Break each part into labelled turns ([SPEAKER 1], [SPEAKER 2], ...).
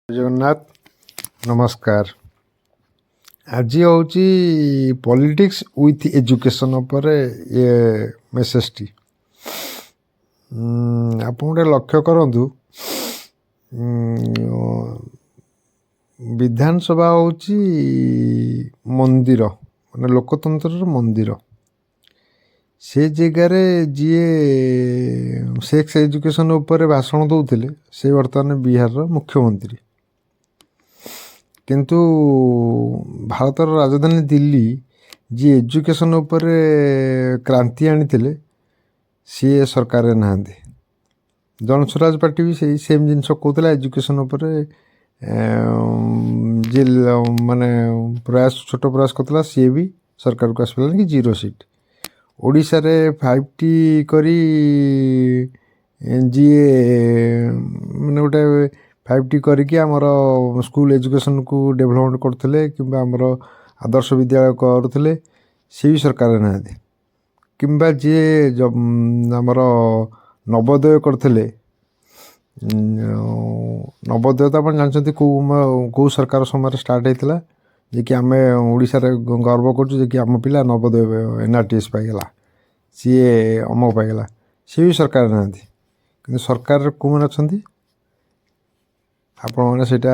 [SPEAKER 1] ଜଗନ୍ନାଥ ନମସ୍କାର। ଆଜି ହେଉଛି ପଲିଟିକ୍ସ ୱିଥ୍ ଏଜୁକେସନ୍ ଉପରେ ମେସେଜଟି। ଆପଣ ଗୋଟେ ଲକ୍ଷ୍ୟ କରନ୍ତୁ, ବିଧାନସଭା ହେଉଛି ମନ୍ଦିର, ମାନେ ଲୋକତନ୍ତ୍ରର ମନ୍ଦିର। ସେ ଜାଗାରେ ଯିଏ ସେକ୍ସ ଏଜୁକେସନ୍ ଉପରେ ଭାଷଣ ଦେଉଥିଲେ ସେ ବର୍ତ୍ତମାନ ବିହାରର ମୁଖ୍ୟମନ୍ତ୍ରୀ। କିନ୍ତୁ ଭାରତର ରାଜଧାନୀ ଦିଲ୍ଲୀ ଯିଏ ଏଜୁକେସନ୍ ଉପରେ କ୍ରାନ୍ତି ଆଣିଥିଲେ ସିଏ ସରକାରରେ ନାହାନ୍ତି। ଜନସ୍ୱରାଜ ପାର୍ଟି ବି ସେଇ ସେମ୍ ଜିନିଷ କହୁଥିଲା, ଏଜୁକେସନ୍ ଉପରେ ଯିଏ ମାନେ ଛୋଟ ପ୍ରୟାସ କରୁଥିଲା ସିଏ ବି ସରକାରକୁ ଆସିପାରିଲାନି କି 0 ସିଟ୍। ଓଡ଼ିଶାରେ 5T କରି ଯିଏ ମାନେ ଗୋଟେ 5T କରିକି ଆମର ସ୍କୁଲ ଏଜୁକେସନ୍କୁ ଡେଭଲପମେଣ୍ଟ କରୁଥିଲେ କିମ୍ବା ଆମର ଆଦର୍ଶ ବିଦ୍ୟାଳୟ କରୁଥିଲେ ସେ ବି ସରକାରରେ ନାହାନ୍ତି। କିମ୍ବା ଯିଏ ଆମର ନବୋଦୟ କରିଥିଲେ, ନବୋଦୟ ତ ଆପଣ ଜାଣିଛନ୍ତି କେଉଁ ସରକାର ସମୟରେ ଷ୍ଟାର୍ଟ ହେଇଥିଲା, ଯେ କି ଆମେ ଓଡ଼ିଶାରେ ଗର୍ବ କରୁଛୁ ଯେ କି ଆମ ପିଲା ନବୋଦୟ NRTS ପାଇଗଲା, ସିଏ ଅମକ ପାଇଗଲା। ସିଏ ବି ସରକାରରେ ନାହାନ୍ତି। କିନ୍ତୁ ସରକାରରେ କେଉଁମାନେ ଅଛନ୍ତି ଆପଣମାନେ ସେଇଟା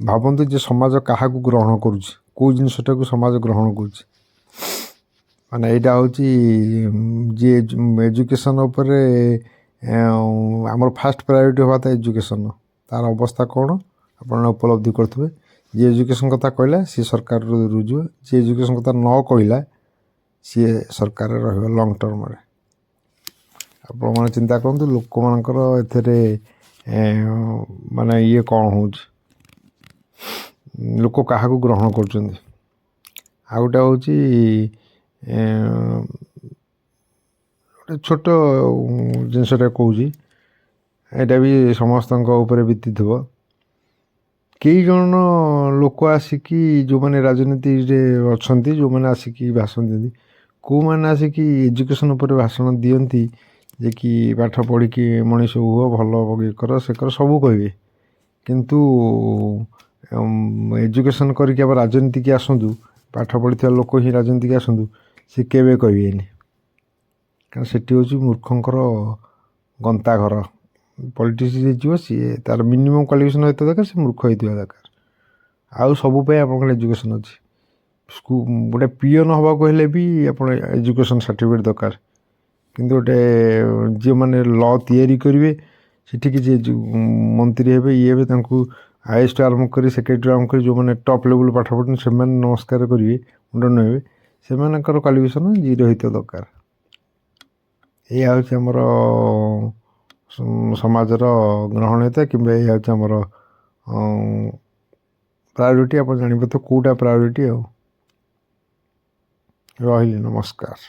[SPEAKER 1] ଭାବନ୍ତୁ ଯେ ସମାଜ କାହାକୁ ଗ୍ରହଣ କରୁଛି, କେଉଁ ଜିନିଷଟାକୁ ସମାଜ ଗ୍ରହଣ କରୁଛି। ମାନେ ଏଇଟା ହେଉଛି ଯିଏ ଏଜୁକେସନ୍ ଉପରେ ଆମର ଫାଷ୍ଟ ପ୍ରାୟୋରିଟି ହେବା କଥା ଏଜୁକେସନ୍, ତା'ର ଅବସ୍ଥା କ'ଣ ଆପଣ ଉପଲବ୍ଧି କରୁଥିବେ। ଯିଏ ଏଜୁକେସନ୍ କଥା କହିଲା ସିଏ ସରକାରରୁ ରୁଜୁଅ, ଯିଏ ଏଜୁକେସନ୍ କଥା ନ କହିଲା ସିଏ ସରକାରରେ ରହିବ ଲଙ୍ଗ୍ ଟର୍ମରେ। ଆପଣମାନେ ଚିନ୍ତା କରନ୍ତୁ ଲୋକମାନଙ୍କର ଏଥିରେ ମାନେ ଇଏ କ'ଣ ହେଉଛି, ଲୋକ କାହାକୁ ଗ୍ରହଣ କରୁଛନ୍ତି। ଆଉ ଗୋଟେ ହେଉଛି ଗୋଟେ ଛୋଟ ଜିନିଷଟା କହୁଛି, ଏଇଟା ବି ସମସ୍ତଙ୍କ ଉପରେ ବିତିଥିବ। କେଇ ଜଣ ଲୋକ ଆସିକି ଯେଉଁମାନେ ରାଜନୀତିରେ ଅଛନ୍ତି, ଯେଉଁମାନେ ଆସିକି ଭାଷଣ ଦିଅନ୍ତି, କେଉଁମାନେ ଆସିକି ଏଜୁକେସନ୍ ଉପରେ ଭାଷଣ ଦିଅନ୍ତି ଯେ କି ପାଠ ପଢ଼ିକି ମଣିଷ ହୁଅ, ଭଲ କର ସେ କର ସବୁ କହିବେ। କିନ୍ତୁ ଏଜୁକେସନ୍ କରିକି ଆবার ରାଜନୀତିକି ଆସନ୍ତୁ, ପାଠ ପଢ଼ିଥିବା ଲୋକ ହିଁ ରାଜନୀତିକି ଆସନ୍ତୁ, ସେ କେବେ କହିବେନି। କାରଣ ସେଠି ହେଉଛି ମୂର୍ଖଙ୍କର ଗନ୍ତାଘର। ପଲିଟିକ୍ସ ଯିଏ ଯିବ ସିଏ ତା'ର ମିନିମମ୍ କ୍ୱାଲିଫିକେସନ୍ ହେଇଥିବା ଦରକାର, ସେ ମୂର୍ଖ ହେଇଥିବା ଦରକାର। ଆଉ ସବୁ ପାଇଁ ଆପଣଙ୍କର ଏଜୁକେସନ୍ ଅଛି। ଗୋଟେ ପିଅନ ହେବାକୁ ହେଲେ ବି ଆପଣ ଏଜୁକେସନ୍ ସାର୍ଟିଫିକେଟ୍ ଦରକାର। କିନ୍ତୁ ଗୋଟେ ଯେଉଁମାନେ ଲ ତିଆରି କରିବେ ସେଠିକି ଯିଏ ମନ୍ତ୍ରୀ ହେବେ ଇଏ ହେବେ, ତାଙ୍କୁ ହାଇଏଷ୍ଟ ଆରମ୍ଭ କରି ସେକ୍ରେଟାରୀ ଆରମ୍ଭ କରି ଯେଉଁମାନେ ଟପ୍ ଲେବୁଲ୍ ପାଠ ପଢ଼ୁଛନ୍ତି ସେମାନେ ନମସ୍କାର କରିବେ, ମୁଣ୍ଡ ନେବେ, ସେମାନଙ୍କର କ୍ୱାଲିଫିକେସନ୍ 0 ହେଇଥିବା ଦରକାର। ଏଇଆ ହେଉଛି ଆମର ସମାଜର ଗ୍ରହଣୀୟତା କିମ୍ବା ଏଇଆ ହେଉଛି ଆମର ପ୍ରାୟୋରିଟି। ଆପଣ ଜାଣିପାରୁଥିବେ କେଉଁଟା ପ୍ରାୟୋରିଟି। ଆଉ ରହିଲି, ନମସ୍କାର।